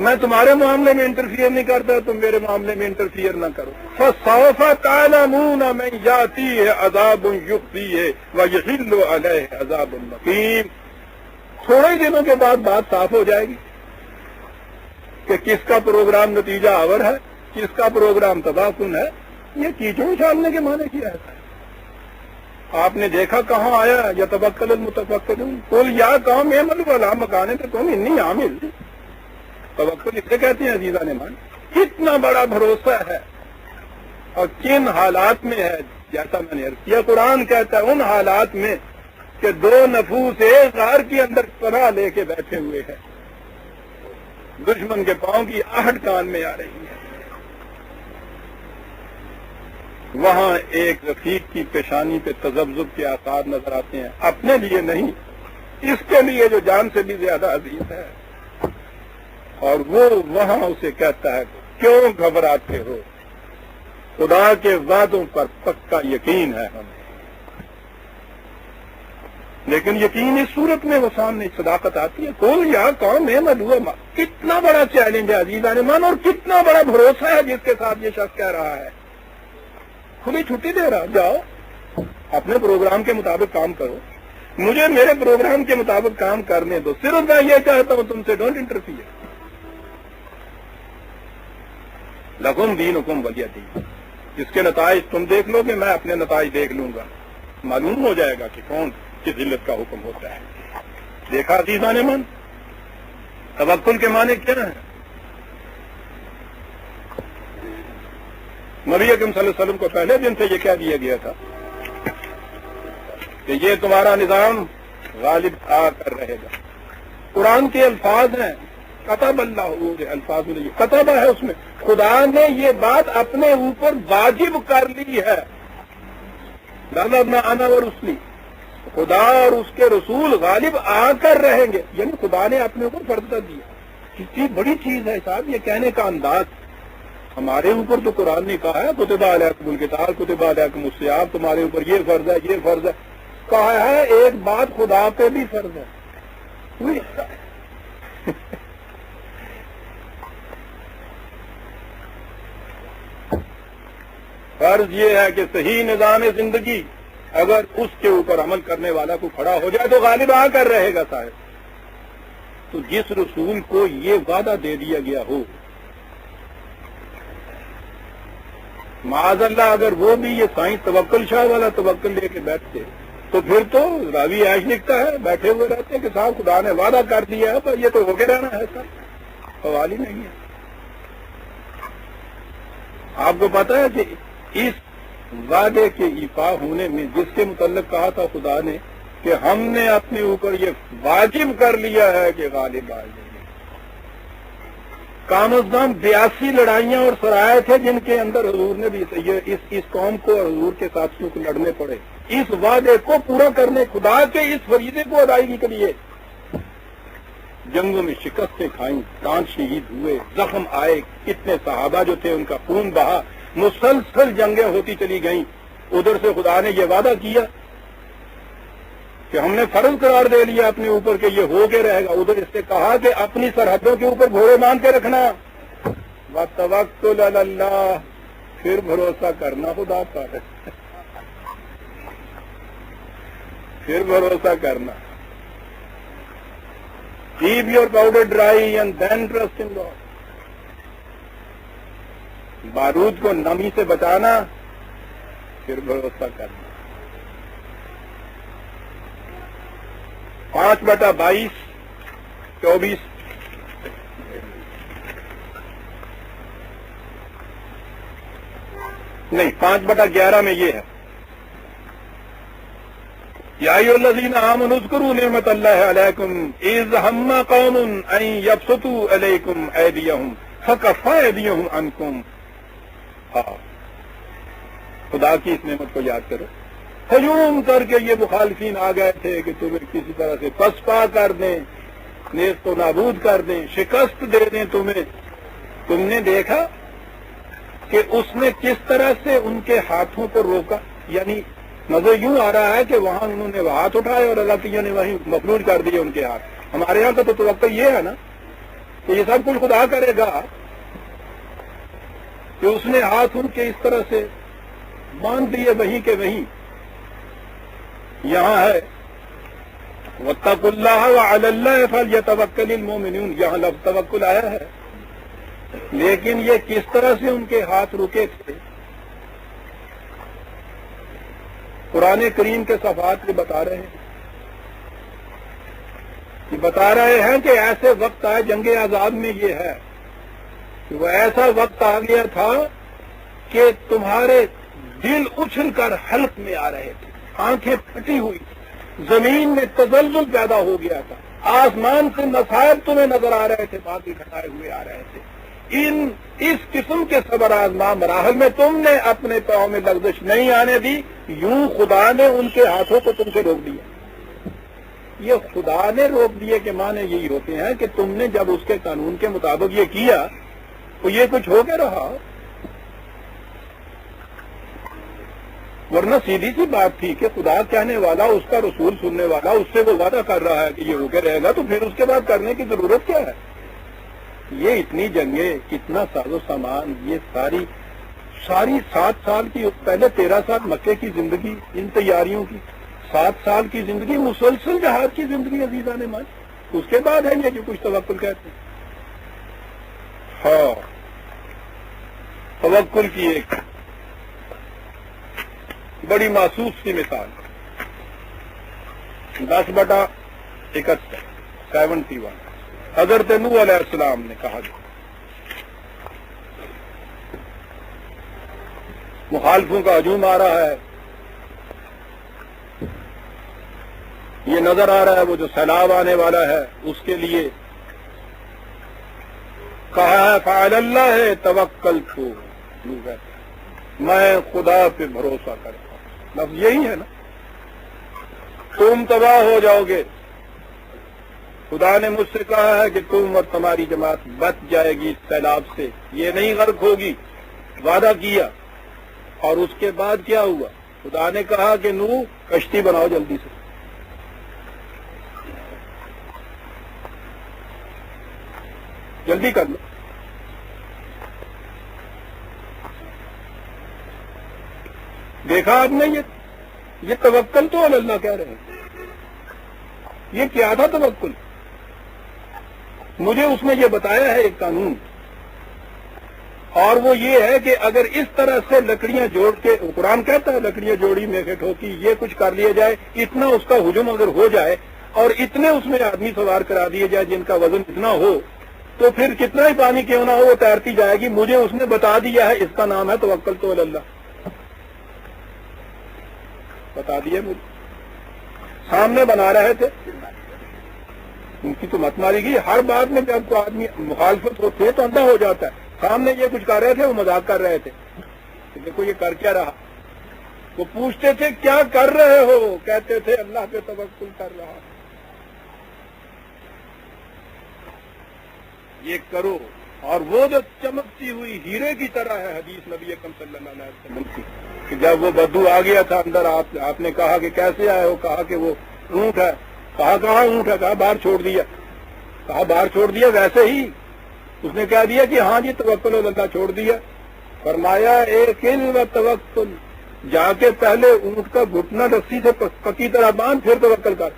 میں تمہارے معاملے میں انٹرفیئر نہیں کرتا، تم میرے معاملے میں انٹرفیئر نہ کرو۔ فَسَوْفَ تَعْلَمُونَ مَنْ يَأْتِيهِ عَذَابٌ يُخْزِيهِ وَيَحِلُّ عَلَيْهِ عَذَابٌ مُقِيمٌ۔ تھوڑے ہی دنوں کے بعد بات صاف ہو جائے گی کہ کس کا پروگرام نتیجہ آور ہے، کس کا پروگرام تباہ کن ہے۔ یہ کیچڑ اچھالنے کے معنی کیا ہے؟ آپ نے دیکھا کہاں آیا یتوکل المتوکلون، قل یا قوم اعملوا علی مکانتکم انی عامل۔ توکل اسے کہتے ہیں عزیزان مان، کتنا بڑا بھروسہ ہے اور کن حالات میں ہے۔ جیسا میں نے عرض کیا، قرآن کہتا ہے ان حالات میں کہ دو نفوس ایک غار کے اندر پناہ لے کے بیٹھے ہوئے ہیں، دشمن کے پاؤں کی آہٹ کان میں آ رہی ہے، وہاں ایک رفیق کی پیشانی پہ تذبذب کے آثار نظر آتے ہیں، اپنے لیے نہیں، اس کے لیے جو جان سے بھی زیادہ عزیز ہے، اور وہ وہاں اسے کہتا ہے کیوں گھبراتے ہو، خدا کے وعدوں پر پکا یقین ہے ہمیں۔ لیکن یقین اس صورت میں وہ سامنے صداقت آتی ہے، قل یا قوم اعملوا، کتنا بڑا چیلنج ہے عزیزان مان، اور کتنا بڑا بھروسہ ہے جس کے ساتھ یہ شخص کہہ رہا ہے۔ کھلی چھٹی دے رہا، جاؤ اپنے پروگرام کے مطابق کام کرو، مجھے میرے پروگرام کے مطابق کام کرنے دو، صرف میں یہ چاہتا ہوں تم سے ڈونٹ انٹرفیئر۔ لکم دینکم ولی دین، اس کے نتائج تم دیکھ لو گے، میں اپنے نتائج دیکھ لوں گا، معلوم ہو جائے گا کہ کون کس ذلت کا حکم ہوتا ہے۔ دیکھا عزیزان من، توکل کے معنی کیا ہے؟ نبی اکرم صلی اللہ علیہ وسلم کو پہلے دن سے یہ کہہ دیا گیا تھا کہ یہ تمہارا نظام غالب آ کر رہے گا۔ قرآن کے الفاظ ہیں، کتب اللہ، الفاظ میں کتب ہے، اس میں خدا نے یہ بات اپنے اوپر واجب کر لی ہے۔ انا اور رسلی، خدا اور اس کے رسول غالب آ کر رہیں گے، یعنی خدا نے اپنے اوپر فرض کر دیا۔ کتنی بڑی چیز ہے صاحب یہ کہنے کا انداز۔ ہمارے اوپر تو قرآن نے کہا ہے کتب علیکم القتال کتب علیکم الصیام، تمہارے اوپر یہ فرض ہے، یہ فرض ہے، کہا ہے ایک بات خدا پہ بھی فرض ہے۔ فرض یہ ہے کہ صحیح نظام زندگی اگر اس کے اوپر عمل کرنے والا کو کھڑا ہو جائے تو غالب آ کر رہے گا صاحب۔ تو جس رسول کو یہ وعدہ دے دیا گیا ہو، معاذ اللہ اگر وہ بھی یہ سائنس توکل شاہ والا توکل لے کے بیٹھتے تو پھر تو راوی عائش لکھتا ہے بیٹھے ہوئے رہتے ہیں کہ صاحب خدا نے وعدہ کر دیا ہے پر یہ تو ہو کے رہنا ہے، صاحب سوال ہی نہیں ہے۔ آپ کو پتا ہے کہ اس وعدے کے ایفا ہونے میں جس کے متعلق کہا تھا خدا نے کہ ہم نے اپنے اوپر یہ واجب کر لیا ہے کہ غالب آ جائیں گے، کم از کم 82 لڑائیاں اور سرائے تھے جن کے اندر حضور نے بھی اس قوم کو اور حضور کے ساتھیوں کو لڑنے پڑے اس وعدے کو پورا کرنے، خدا کے اس فریضے کو ادائیگی کے لیے۔ جنگوں میں شکستیں کھائیں، دانت شہید ہوئے، زخم آئے، کتنے صحابہ جو تھے ان کا خون بہا، مسلسل جنگیں ہوتی چلی گئیں۔ ادھر سے خدا نے یہ وعدہ کیا کہ ہم نے فرض قرار دے لیا اپنے اوپر کہ یہ ہو کے رہے گا. ادھر اس سے کہا کہ اپنی سرحدوں کے اوپر گھوڑے باندھ کے رکھنا. وَتَوَكُّلْ عَلَى اللَّهِ، پھر بھروسہ کرنا خدا پر، پھر بھروسہ کرنا. Keep your powder dry and then trust in God. بارود کو نمی سے بچانا، پھر بھروسہ کرنا. 5/22 24 نہیں 5/11 میں یہ ہے، یا ایھا الذین آمنوا اذکروا نعمت اللہ علیکم اذ ہم قوم ان یبسطوا علیکم ایدیہم فکف ایدیہم عنکم. خدا کی اس نعمت کو یاد کرو. ہجوم کر کے یہ مخالفین آ گئے تھے کہ تمہیں کسی طرح سے پسپا کر دیں، نیست و نابود کر دیں، شکست دے دیں تمہیں. تم نے دیکھا کہ اس نے کس طرح سے ان کے ہاتھوں کو روکا. یعنی نظر یوں آ رہا ہے کہ وہاں انہوں نے ہاتھ اٹھائے اور اللہ تعالیٰ نے وہیں مفلوج کر دیے ان کے ہاتھ. ہمارے یہاں کا تو توقع یہ ہے نا کہ یہ سب کچھ خدا کرے گا، کہ اس نے ہاتھ ان کے اس طرح سے باندھ دیے وہیں کے وہیں. یہاں ہے وَاتَّقُوا اللَّهَ وَعَلَى اللَّهِ فَلْيَتَوَكَّلِ الْمُؤْمِنُونَ، یہاں لفظ توکل آیا ہے، لیکن یہ کس طرح سے ان کے ہاتھ رکے تھے. قرآن کریم کے صفحات یہ بتا رہے ہیں، یہ بتا رہے ہیں کہ ایسے وقت آئے، جنگ آزاد میں یہ ہے کہ وہ ایسا وقت آ گیا تھا کہ تمہارے دل اچھل کر حلق میں آ رہے تھے، آنکھیں پھٹی ہوئی، زمین میں تزلزل پیدا ہو گیا تھا، آسمان سے مصائب تمہیں نظر آ رہے تھے، بادل گھٹائے ہوئے آ رہے تھے. اس قسم کے صبر آزما مراحل میں تم نے اپنے پاؤں میں لغزش نہیں آنے دی. یوں خدا نے ان کے ہاتھوں کو تم سے روک دیا. یہ خدا نے روک دیے کے معنی یہی ہوتے ہیں کہ تم نے جب اس کے قانون کے مطابق یہ کیا تو یہ کچھ ہو کے رہا. ورنہ سیدھی سی بات تھی کہ خدا کہنے والا، اس کا رسول سننے والا، اس سے وہ وعدہ کر رہا ہے کہ یہ ہو کے رہے گا، تو پھر اس کے بعد کرنے کی ضرورت کیا ہے؟ یہ اتنی جنگیں، کتنا ساز و سامان، یہ ساری 7 سال کی، پہلے 13 سال مکے کی زندگی ان تیاریوں کی، 7 سال کی زندگی مسلسل جہاد کی زندگی عزیزان مان. اس کے بعد ہے یہ جو کچھ توکل کہتے ہیں. ہاں، توکل کی ایک بڑی محسوس سی مثال، 10/71 71 حضرت نوح علیہ السلام نے کہا، مخالفوں کا ہجوم آ رہا ہے، یہ نظر آ رہا ہے وہ جو سیلاب آنے والا ہے، اس کے لیے کہا ہے فَعَلَى اللَّهِ تَوَكَّلْتُ، میں خدا پہ بھروسہ کرتا ہوں. لفظ یہی ہے نا، تم تباہ ہو جاؤ گے. خدا نے مجھ سے کہا ہے کہ تم اور تمہاری جماعت بچ جائے گی اس سیلاب سے، یہ نہیں غرق ہوگی، وعدہ کیا. اور اس کے بعد کیا ہوا؟ خدا نے کہا کہ نوح کشتی بناؤ جلدی سے. جلدی کر لو. دیکھا آپ نے، یہ توکل تو اللہ کہہ رہے ہیں. یہ کیا تھا توکل؟ مجھے اس نے یہ بتایا ہے ایک قانون، اور وہ یہ ہے کہ اگر اس طرح سے لکڑیاں جوڑ کے، قرآن کہتا ہے لکڑیاں جوڑی میخے ٹھوکی، یہ کچھ کر لیا جائے، اتنا اس کا ہجوم اگر ہو جائے اور اتنے اس میں آدمی سوار کرا دیے جائے جن کا وزن اتنا ہو، تو پھر کتنا ہی پانی کیوں نہ ہو وہ تیرتی جائے گی. مجھے اس نے بتا دیا ہے، اس کا نام ہے توکل تو اللہ. بتا دیے مجھے، سامنے بنا رہے تھے، ان کی تو مت ماری گئی. ہر بات میں جب کوئی آدمی مخالفت ہوتی ہے تو اندھا ہو جاتا ہے. سامنے یہ کچھ کر رہے تھے، وہ مذاق کر رہے تھے، دیکھو یہ کر کیا رہا. وہ پوچھتے تھے کیا کر رہے ہو، کہتے تھے اللہ پہ توکل کر رہا. یہ کرو. اور وہ جو چمکتی ہوئی ہیرے کی طرح ہے حدیث نبی اکرم صلی اللہ علیہ وسلم کی، کہ جب وہ بدو آ گیا تھا اندر، آپ نے کہا کہ کیسے آئے ہو، کہا کہ وہ اونٹ ہے. کہاں اونٹ ہے؟ کہا باہر چھوڑ دیا. کہا باہر چھوڑ دیا ویسے ہی؟ اس نے کہہ دیا کہ ہاں جی توکل اللہ چھوڑ دیا. فرمایا ایک و توکل، جا کے پہلے اونٹ کا گھٹنا رسی سے پکی طرح باندھ، پھر توکل کر.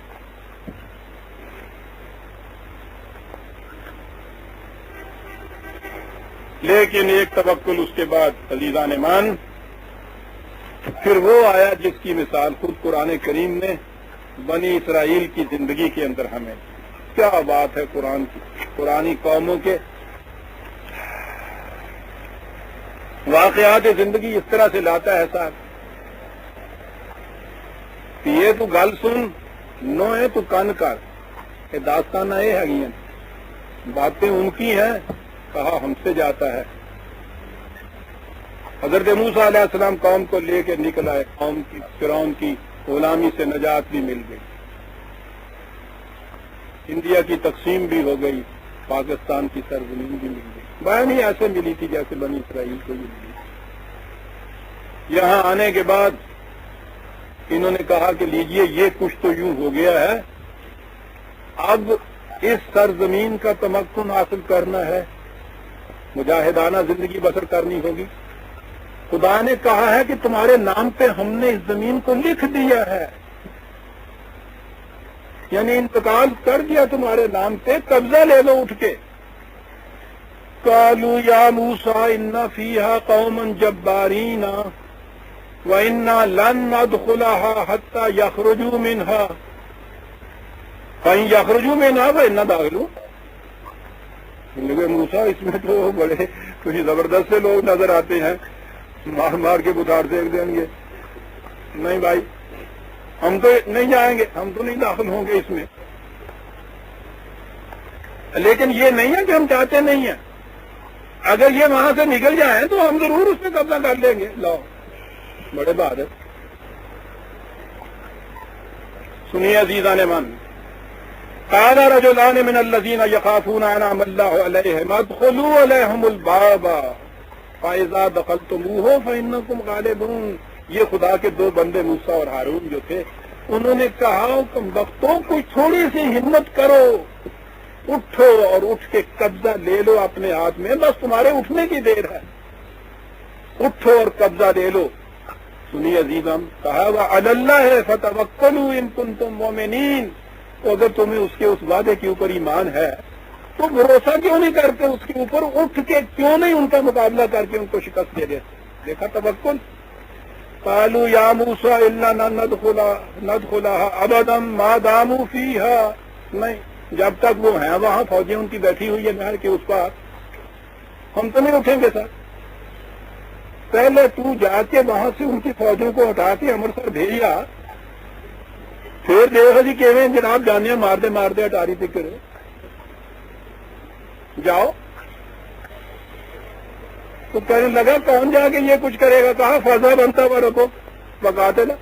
لیکن ایک توکل اس کے بعد عزیزان ایمان پھر وہ آیا جس کی مثال خود قرآن کریم نے بنی اسرائیل کی زندگی کے اندر ہمیں. کیا بات ہے قرآن کی. قرآنی قوموں کے واقعات زندگی اس طرح سے لاتا ہے صاحب کہ یہ تو گل سن نو ہے تو کن کر. یہ داستانہ یہ ہے، باتیں ان کی ہیں، کہا ہم سے جاتا ہے. حضرت موسیٰ علیہ السلام قوم کو لے کے نکل آئے، قوم کی فرعون کی غلامی سے نجات بھی مل گئی، انڈیا کی تقسیم بھی ہو گئی، پاکستان کی سرزمین بھی مل گئی. بہن ہی ایسے ملی تھی جیسے بنی اسرائیل کو بھی ملی. یہاں آنے کے بعد انہوں نے کہا کہ لیجئے یہ کچھ تو یوں ہو گیا ہے، اب اس سرزمین کا تمکن حاصل کرنا ہے، مجاہدانہ زندگی بسر کرنی ہوگی. خدا نے کہا ہے کہ تمہارے نام پہ ہم نے اس زمین کو لکھ دیا ہے، یعنی انتقال کر دیا تمہارے نام پہ، قبضہ لے لو اٹھ کے. قالوا یا موسیٰ ان فیہا قوما جبارین وَإِنَّا لَن نَّدْخُلَهَا حَتَّى يَخْرُجُوا مِنْهَا فَإِن يَخْرُجُوا مِنْهَا فَإِنَّا دَاخِلُونَ. لگے موسیٰ اس میں تو بڑے کچھ زبردست سے لوگ نظر آتے ہیں، مار کے بتار دیکھ دیں گے. نہیں بھائی ہم تو نہیں جائیں گے، ہم تو نہیں داخل ہوں گے اس میں. لیکن یہ نہیں ہے کہ ہم چاہتے نہیں ہیں، اگر یہ وہاں سے نکل جائیں تو ہم ضرور اس میں قبضہ کر لیں گے. لاؤ بڑے بہادر. سنیے عزیزان من، قال رجلان من الذين يخافون انعم الله عليهم ادخلوا عليهم الباب فاذا دخلتموه فانكم غالبون. یہ خدا کے دو بندے موسیٰ اور ہارون جو تھے، انہوں نے کہا کم وقتوں کوئی تھوڑی سی ہمت کرو، اٹھو اور اٹھ کے قبضہ لے لو اپنے ہاتھ میں، بس تمہارے اٹھنے کی دیر ہے، اٹھو اور قبضہ لے لو. سنی عزیزم، کہا وَعَلَى اللَّهِ فَتَوَكَّلُوا إِن كُنتُم مُؤْمِنِينَ. تو اگر تمہیں اس کے اس وعدے کے اوپر ایمان ہے تو بھروسہ کیوں نہیں کرتے اس کے اوپر، اٹھ کے کیوں نہیں ان کا مقابلہ کر کے ان کو شکست دے دیتے. دیکھا توکل. قالوا یا موسیٰ الا ندخلها ابدا ما داموا فیہا. نہیں، جب تک وہ ہیں وہاں فوجیں ان کی بیٹھی ہوئی ہے نہر کے اس پار، ہم تو نہیں اٹھیں گے سر. پہلے تو جا کے وہاں سے ان کی فوجوں کو ہٹا کے امرتسر بھیجا، پھر دیکھو جی کیویں جناب جانے مار دے اٹاری تک کرو. جاؤ. تو کہنے لگا کون جا کے یہ کچھ کرے گا. کہا فضا بنتا ہوا رکھو بکاتے نا،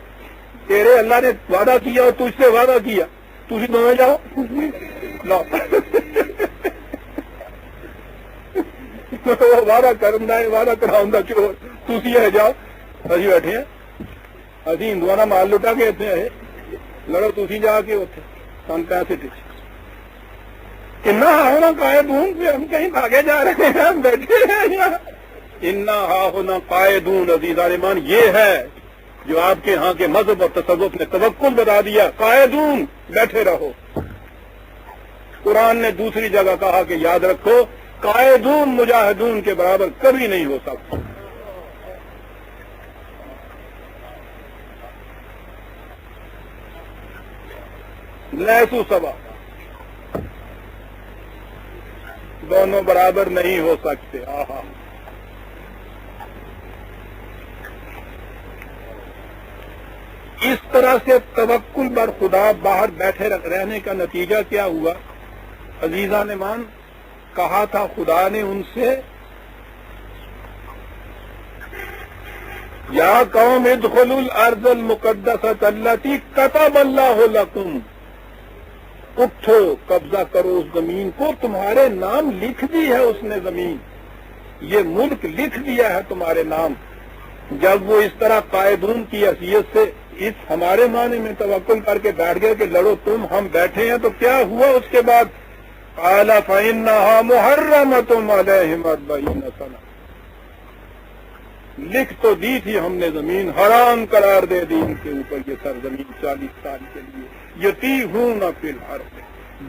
تیرے اللہ نے وعدہ کیا اور تجھ سے وعدہ کیا، تھی دونوں جاؤ. لاؤ وعدہ کرنا ہے، وعدہ کراؤں گا چور، تھی ہے جاؤ. ابھی بیٹھے ہیں، ابھی ہندو کا مال لٹا کے اتنے ہے، لڑو تھی جا کے اتنے سن 65 کنا ہونا قائدون پہ ہم کہیں بھاگے جا رہے ہیں، ہم بیٹھے ہیں یہاں. انا ہونا قائدون. عزیزان ایمان یہ ہے جو آپ کے ہاں کے مذہب اور تصوف نے توکل بتا دیا. قائدون، بیٹھے رہو. قرآن نے دوسری جگہ کہا کہ یاد رکھو قائدون مجاہدون کے برابر کبھی نہیں ہو سکتا. لیسو سوا، دونوں برابر نہیں ہو سکتے. آہا. اس طرح سے توکل بر خدا باہر بیٹھے رہنے کا نتیجہ کیا ہوا؟ عزیزان ایمان، کہا تھا خدا نے ان سے یا قوم ادخلوا الارض المقدسۃ التی کتب اللہ لکم. اٹھو، قبضہ کرو اس زمین کو، تمہارے نام لکھ دی ہے اس نے زمین، یہ ملک لکھ دیا ہے تمہارے نام. جب وہ اس طرح قائدون کی حیثیت سے اس ہمارے معنی میں توکل کر کے بیٹھ گئے کہ لڑو تم، ہم بیٹھے ہیں، تو کیا ہوا اس کے بعد؟ قال فإنها محرمة عليهم 40 سنة، لکھ تو دی تھی ہم نے زمین، حرام قرار دے دی ان کے اوپر یہ سرزمین 40 سال کے لیے، یتیہون فی الارض،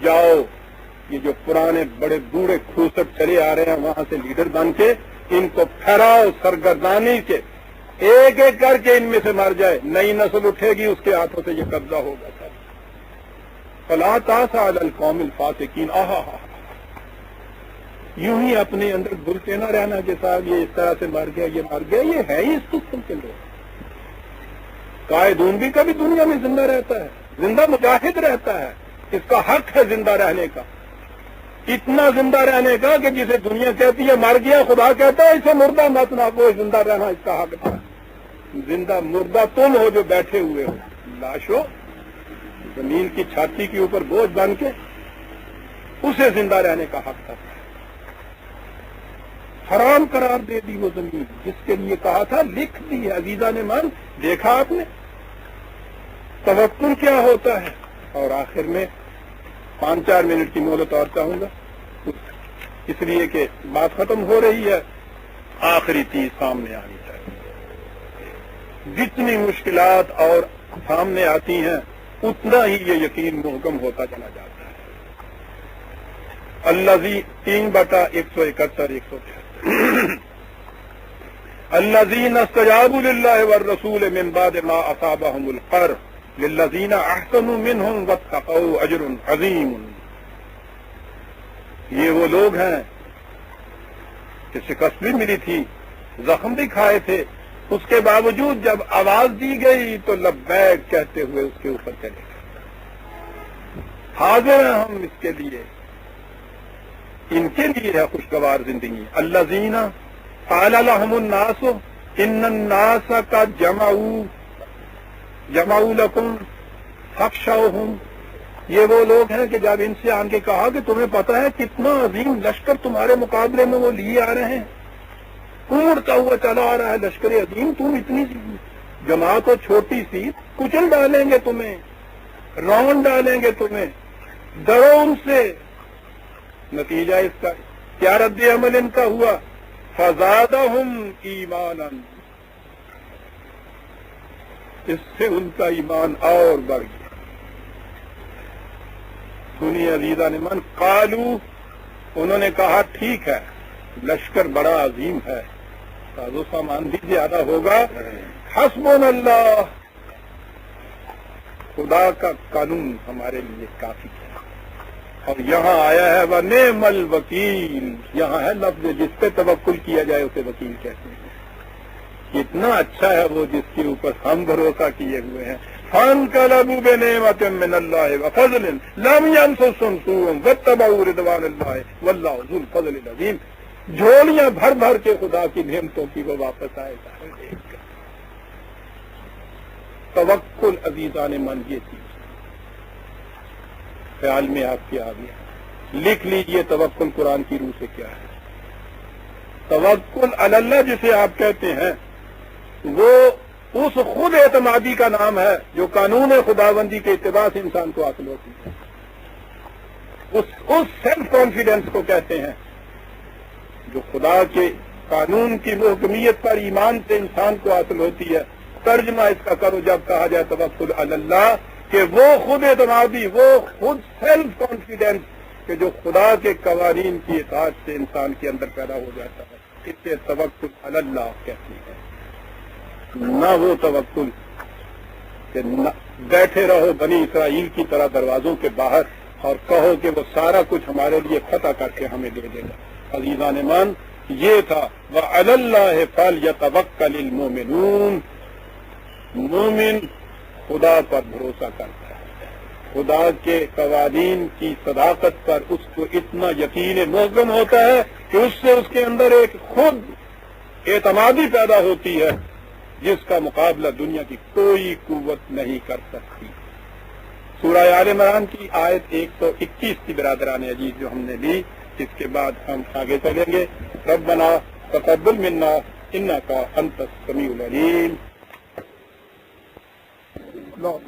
جاؤ یہ جو پرانے بڑے بوڑھے کھوسٹ چلے آ رہے ہیں وہاں سے لیڈر بن کے ان کو پھیراؤ سرگردانی کے، ایک ایک کر کے ان میں سے مر جائے، نئی نسل اٹھے گی اس کے ہاتھوں سے یہ قبضہ ہوگا سب۔ فلا تأس علی القوم الفاسقین، یوں ہی اپنے اندر گھلتے نہ رہنا کہ صاحب یہ اس طرح سے مر گیا، یہ مر گیا، یہ ہے ہی اس قسم کے لوگ۔ قائدون بھی کبھی دنیا میں زندہ رہتا ہے، زندہ مجاہد رہتا ہے، اس کا حق ہے زندہ رہنے کا، اتنا زندہ رہنے کا کہ جسے دنیا کہتی ہے مر گیا، خدا کہتا ہے اسے مردہ مت نہ کو، زندہ رہنا اس کا حق تھا۔ زندہ مردہ تم ہو جو بیٹھے ہوئے ہو، لاش ہو، زمین کی چھاتی کے اوپر بوجھ بن کے، اسے زندہ رہنے کا حق تھا۔ حرام قرار دے دی وہ زمین جس کے لیے کہا تھا، لکھ دی ہے۔ عزیزہ نے مان دیکھا آپ نے توکل کیا ہوتا ہے؟ اور آخر میں 5-4 منٹ کی مہلت اور چاہوں گا، اس لیے کہ بات ختم ہو رہی ہے، آخری چیز سامنے آنی چاہیے۔ جتنی مشکلات اور سامنے آتی ہیں اتنا ہی یہ یقین محکم ہوتا چلا جاتا ہے۔ الذی 3/171 الذین استجابوا للہ والرسول من بعد ما اصابهم القرح للذین احسنوا منهم واتقوا اجر عظیم۔ یہ وہ لوگ ہیں کہ شکست بھی ملی تھی، زخم بھی کھائے تھے، اس کے باوجود جب آواز دی گئی تو لبیک کہتے ہوئے اس کے اوپر چلے گئے۔ حاضر ہیں ہم اس کے لیے، ان کے لیے ہے خوشگوار زندگی۔ الذین قال لهم الناس ان الناس قد جمعوا لكم فاخشوهم، یہ وہ لوگ ہیں کہ جب ان سے آن کے کہا کہ تمہیں پتہ ہے کتنا عظیم لشکر تمہارے مقابلے میں وہ لیے آ رہے ہیں، اڑتا ہوا چلا آ رہا ہے لشکر عظیم، تم اتنی سی جماعت تو چھوٹی سی، کچل ڈالیں گے تمہیں، رون ڈالیں گے تمہیں، ڈرو ان سے۔ نتیجہ اس کا کیا رد عمل ان کا ہوا؟ فزادہم ایمانا، اس سے ان کا ایمان اور بڑھ گیا۔ سنیے عزیزہ نے من، قالو، انہوں نے کہا ٹھیک ہے لشکر بڑا عظیم ہے، ساز و سامان بھی زیادہ ہوگا، حسبنا اللہ، خدا کا قانون ہمارے لیے کافی ہے۔ اور یہاں آیا ہے وَنِعْمَ الْوَكِيلُ، یہاں ہے لفظ جس پہ توکل کیا جائے اسے وکیل کہتے ہیں۔ کتنا اچھا ہے وہ جس کے اوپر ہم بھروسہ کیے ہوئے ہیں۔ فَانْقَلَبُوا بِنِعْمَةٍ مِّنَ اللَّهِ وَفَضْلٍ لَمْ يَمْسَسْهُمْ سُوءٌ وَاتَّبَعُوا رِضْوَانَ اللَّهِ وَاللَّهُ ذُو الْفَضْلِ الْعَظِيمِ، جھولیاں بھر بھر کے خدا کی نعمتوں کی وہ واپس آئے گا۔ توکل عزیزان من یہ چیز خیال میں آپ کے آ گیا، لکھ لیجئے توکل قرآن کی روح سے کیا ہے۔ توکل علی اللہ جسے آپ کہتے ہیں وہ اس خود اعتمادی کا نام ہے جو قانون خداوندی کے اتباع سے انسان کو حاصل ہوتی ہے، اس سیلف کانفیڈنس کو کہتے ہیں جو خدا کے قانون کی محکمیت پر ایمان سے انسان کو حاصل ہوتی ہے۔ ترجمہ اس کا کرو جب کہا جائے توکل علی اللہ کہ وہ خود اعتمادی، وہ خود سیلف کانفیڈنس کہ جو خدا کے قوانین کی اطاعت سے انسان کے اندر پیدا ہو جاتا ہے، اسے توکل علی اللہ کہتے ہیں۔ نہ وہ توکل کہ بیٹھے رہو بنی اسرائیل کی طرح دروازوں کے باہر اور کہو کہ وہ سارا کچھ ہمارے لیے فتح کر کے ہمیں دے دے گا۔ عزیزان مان یہ تھا وَعَلَى اللَّهِ فَلْيَتَوَكَّلِ الْمُؤْمِنُونَ، مومن خدا پر بھروسہ کرتا ہے، خدا کے قوانین کی صداقت پر اس کو اتنا یقین محکم ہوتا ہے کہ اس سے اس کے اندر ایک خود اعتمادی پیدا ہوتی ہے جس کا مقابلہ دنیا کی کوئی قوت نہیں کر سکتی۔ سورہ آل عمران کی آیت 121 کی برادران عزیز جو ہم نے لی، اس کے بعد ہم آگے چلیں گے۔ ربنا تقبل منا انک انت السمیع العلیم۔ No.